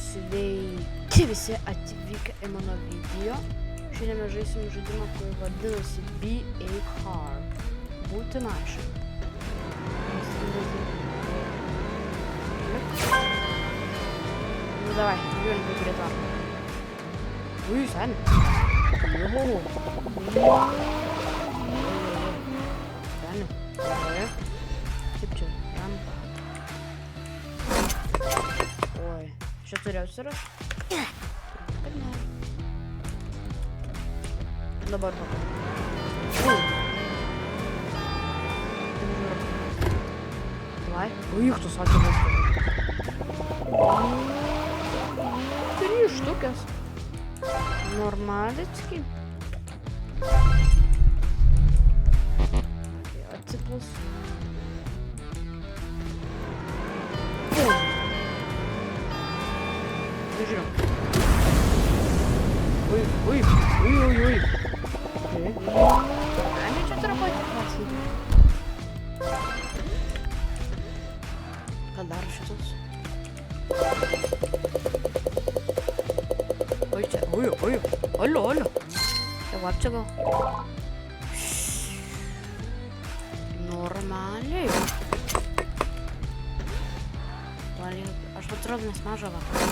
Sveiki visi atvykę į mano video. Šiandien mes žaisim žaidimą, kurį vadinasi BA Car. Būti mašina. Nu давай, žiūrim kaip prie to. Ui, sen. Sen. Kaip čia? Rampa. Oi, čia turėjau atsirast? Kad ne. Dabar pakau. Давай. Ui, tu sakė viską. 3 štukės. Normalicki. Atsiplasiu. Žiūrėjau. Ui. Okay. Ane čia trapoti pasakyti. Ką dar šitas? Oi čia, oi. Olio. Čia va čia gal. Normaliai. Aš atrodo nes mažą vakarą.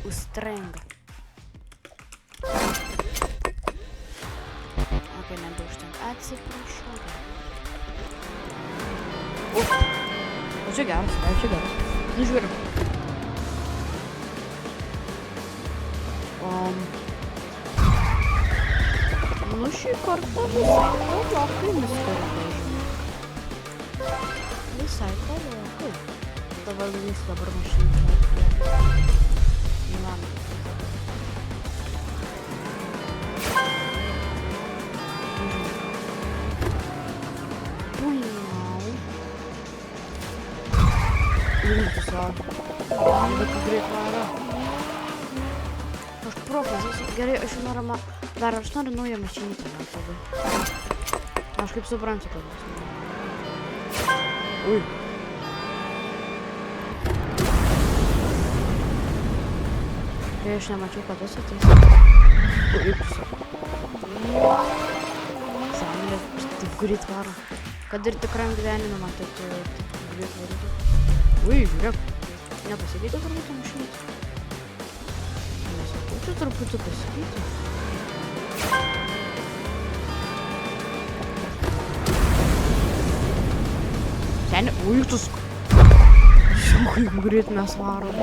Ustrenga. Okei, nebeužtenka. Atsiprašau. O čia geras, Nu žiūrim. Nu šį kartą visai palokai nuskardai. Visai palokai. Dabar mašinį. Bet greit varo. Aš profas, gerai, aš jau noriu dar aš noriu naują mašinytę. Aš kaip suprantu, kad bus. Ui. Kai aš nemačiau, kad tas ateis. Ui, Saulė, taip greit varo. Kad ir tikram gyvenime man taip greit varyti. Ui, žiūrėk. Nepasikeitė turbūt mašinas. Nesakau, čia truputį pasikeitė. Seni, ui, tus... Šiau, kaip greit mes varom.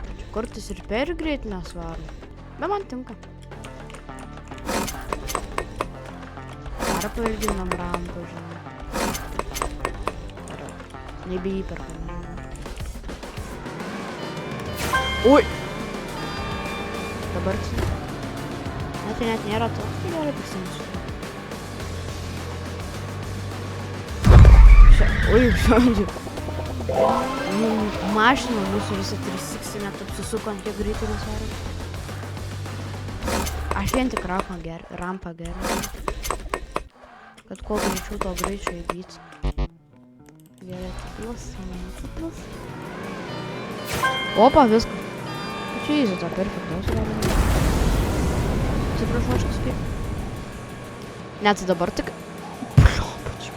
Čia kartais ir per greit mes varom. Bet man tinka. Dar pailginam rampą, žinai. Nebeįperka. Ui! Dabar čia. Net nėra to. Tai gerai prisimsiu. Ui, žodžiu. Mašina mūsų visą 360 net apsisuko ant kiek greitai mes varom. Aš vien tik rampą gerinu. Kad kuo greičiau to greičio įgyti. Gerai, atsiplas. Opa, viskas. Čia įzė tą perfektos rado. Atsiprašau, aš nespėjau. Net dabar tik... Šopačiu.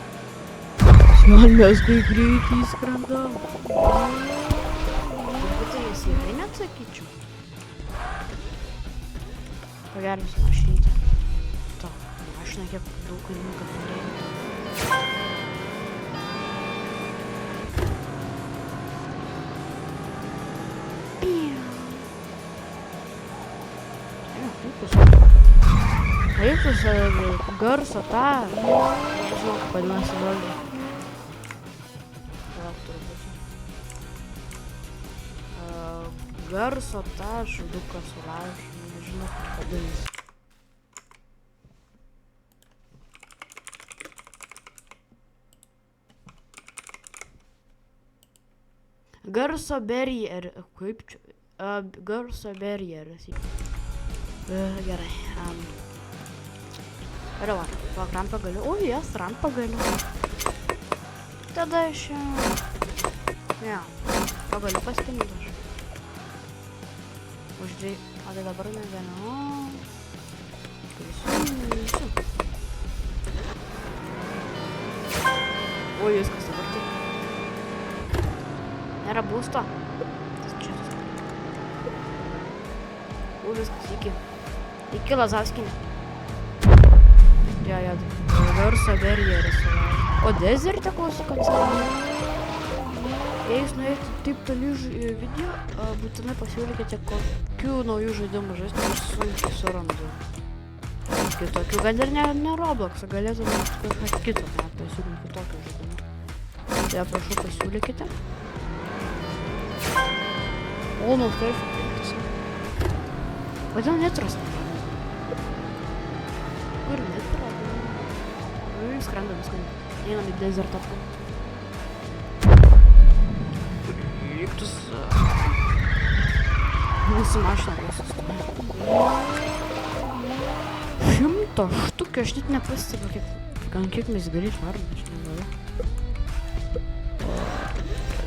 Mes kai greitai skrendam. Turbūt tai jas jėgai neatsakyčiau. Pagerinsiu mašinytę. To, mašina kiek daug kainuoja, kad norėjau. Reiktus garso tą, nežinau, kaip vadinasi valdžią. Garso tą žuduką sulaužį, nežinau, kaip vadinasi. Garso barjeras, kaip čia? Garso barjeras. Gerai. Давай, раmpą galiu. O, jas, rampą galiu. Tada aš... Ne. Pagaliau pasipinti aš. Už 2. O tai dabar negaliu. Visi. Oi, viskas dabar taip. Nėra būsto. Tas čia. O, viskas iki. Iki Lazavskinė. Jo, garso barjeras. O dezerte klausyk atsirado. Jei jūs norėtumėte taip toli video, būtinai pasiūlykite kokių naujų žaidimų žaisti, aš sunkiai surandu. Kitokių, gal ir ne Roblox, galėtume kažką kitą, pasiūlyti tokio žaidimą. Tai prašau pasiūlykite. O, nu, taip, tiesiog. Kodėl netras nepradas? Kur netpradas? Skrenda viską. Einam į dezertą. Lygtus... Mūsų mašina nesustoja. 100 štukių, aš net nepastebiu, kiek mes greit varom, aš negaliu.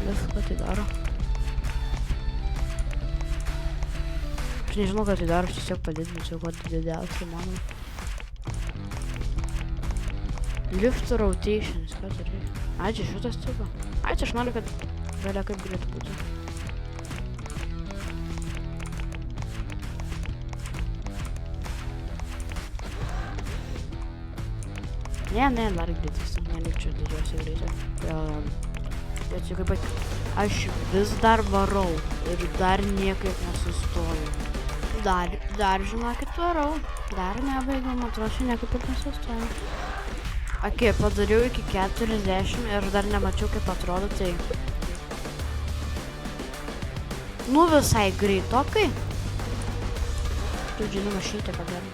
Viską tai daro. Aš nežinau, ką tai daro, aš tiesiog padidinsiu, kuo didžiausiai manau. Lift rotations, ką tai reikia? Ai, čia šitas tipo. Ai, čia aš noriu, kad galia kaip galėtų būti. Ne, dar greitis, nelikčiau didžiausiai greitio. Bet čia kaip pat, aš vis dar varau ir dar niekaip nesustoju. Dar žinokit varau, dar nebaigiau, man atrodo, niekaip ir nesustoju. Ok, padariau iki 40 ir dar nemačiau kaip atrodo, tai... Nu visai greitokai. Tu žinoma šitą padarai.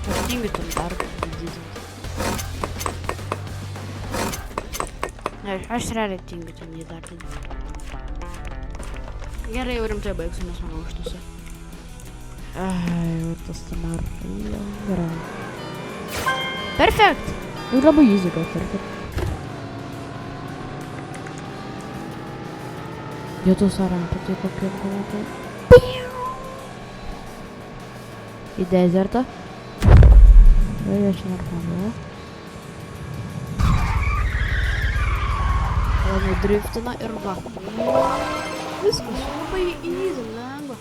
Aš tingiu tam dar didinti. Ne, aš realiai tingiu tam jį dar didinti. Gerai, jau rimtai baigsiu, nes manau užtusi. Ai, tas tamar. Gerai. Perfekt! Ir labai easy gal perfekt. Jėtus rampą, tai kokia galvotai. Į dezertą. Ir aš normalu. O nudriftina ir va. Viskas, labai easy, lengva.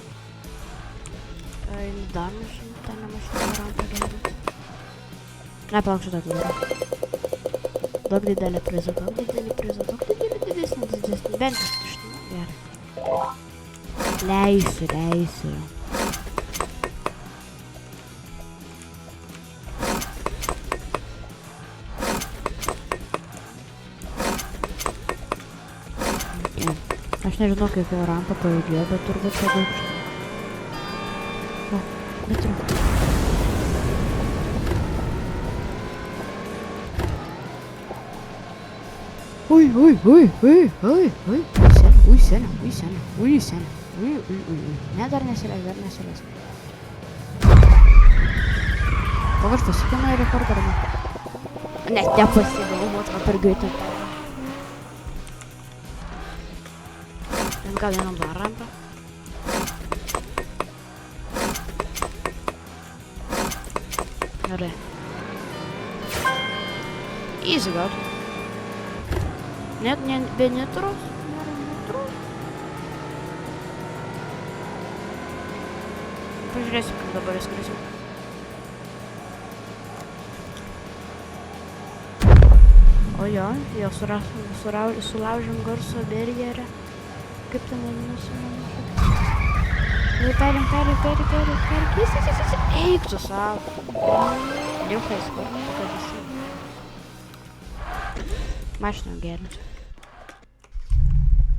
Dar mašina rampą gerinti. Ne, palauk šitą atvarą. Daug didelį prizą, daug didesnį. Bent iš to. Gerai. Leisiu. Aš nežinau, kaip jau rampa pajudėjo, bet turbūt labai aukštai. O, bet jau. Ui, senia. Ne, dar nesileis. O aš pasikėmą į rekordą, ar ne? Net nepasigavau, buvo per greitai. Gal vienam dar rampą? Gerai. Easy gal. Net be nitros. Pažiūrėsim, kaip dabar įskrisim. O jo, jau sulaužėm garso barjerę. Kaip ten vadinasi, perim. Eik tu savo. Liukas, kur, kad visi. Mašiną gerinti.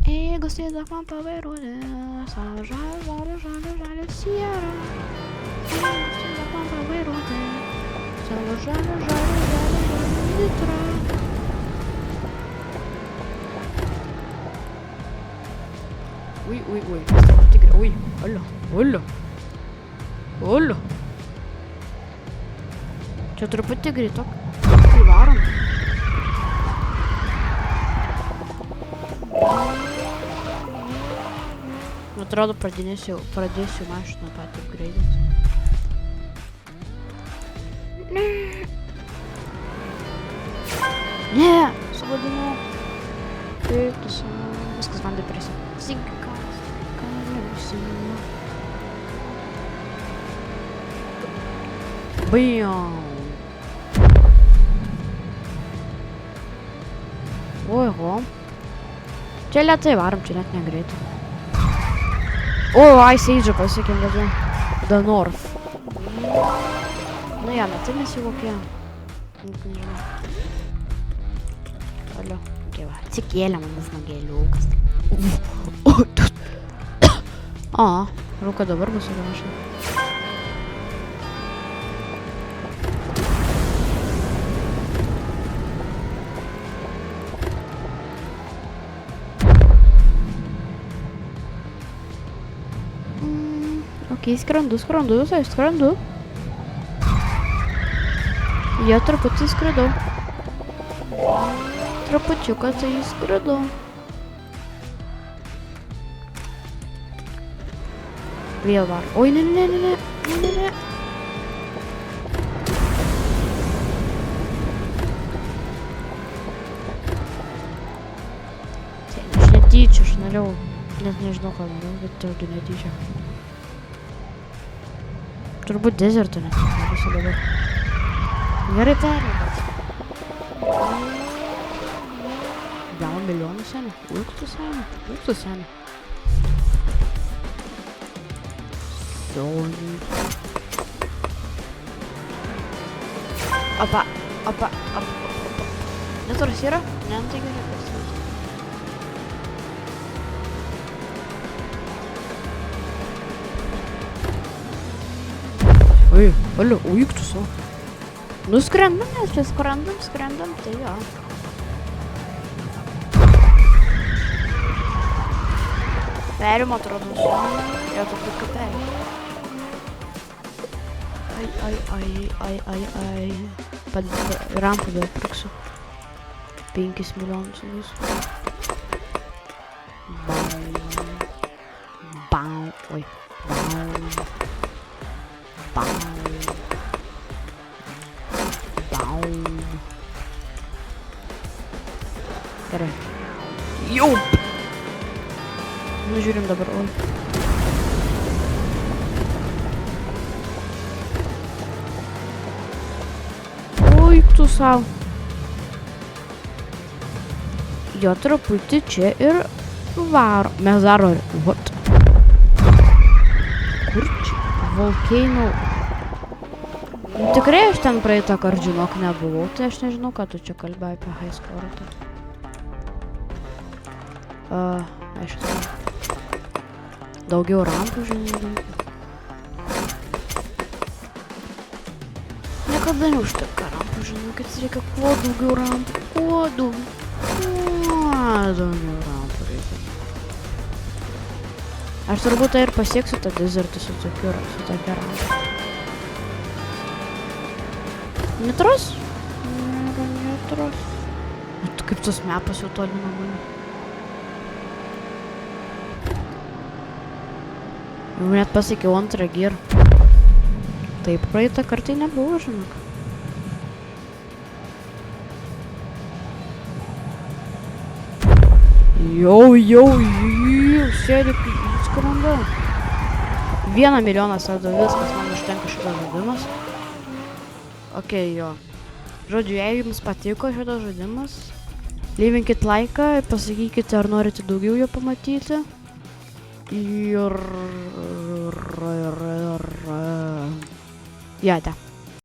Jeigu sėdak man pavairuoti, savo žalio sierą. Jeigu sėdak man pavairuoti, savo žalio litrą. Ui, tikrai, olio. Čia truputį greitok, kai varom. atrodo pradėsiu mašiną patį upgrade'inti. Ne! Sugadinau. Kaip tu savo. Viskas man depresija. Sigas. Kaliusina. Bajam. Oho. Čia lėtai varom, čia net negreitai. O, Ice Age pasiekėm tada. The North. Nu ja, tai mes jau kokie. Nežinau. Toliau. Okay, va. Atsikėlė man smagėliukas. O, rūka dabar bus įrašę. Okei, skrandu, visai skrandu. Jie truputį skridau. Trupučiuką tai skridau. Vėl var. Oi, ne. Aš netyčia, aš norėjau. Net nežinau, ką norėjau, bet turbūt netyčia. Turbūt dezertų net nesu dabar. Gerai perėmės. Gal milijonų senė? Ūktų senė. Sony. Opa. Neturs yra? Ne, tai gerai. Oi, alio, uik tu savo. Nu skrendam, nes čia skrendam, tai jo. Perim atrodo su. Jo, tu tik perim. Ai. Rampą vėl pirksiu. 5 milijonus bus. Bam. Oi. Gerai. Jau! Nu, žiūrim dabar, oi. Oi, tu savo. Jo truputį čia ir varo. Mes daro, what? Kur čia? Volcano. Tikrai aš ten praeitą kartą, žinok, nebuvau, tai aš nežinau, ką tu čia kalbėjai apie High Score. Aišku. Daugiau rampų, žinai. Niekada neužtenka rampų, žinai, kad reikia kuo daugiau rampų. Kuo daugiau rampų reikia. Aš turbūt tai ir pasieksiu tą dezertą su tokia rampa. Netros? Netros. Kaip tas mepas jau toli nuo mane. Jau net pasiekiau antrą gyrą. Taip praeitą kartą nebuvo, žinok. Jau, sėdi, skrenda. 1 milijoną sėdo viskas, man užtenka šitas žaidimas. Okei, jo. Žodžiu, jei jums patiko šitas žaidimas, leivinkit laiką, pasakykite, ar norite daugiau jo pamatyti. Ir... Jate.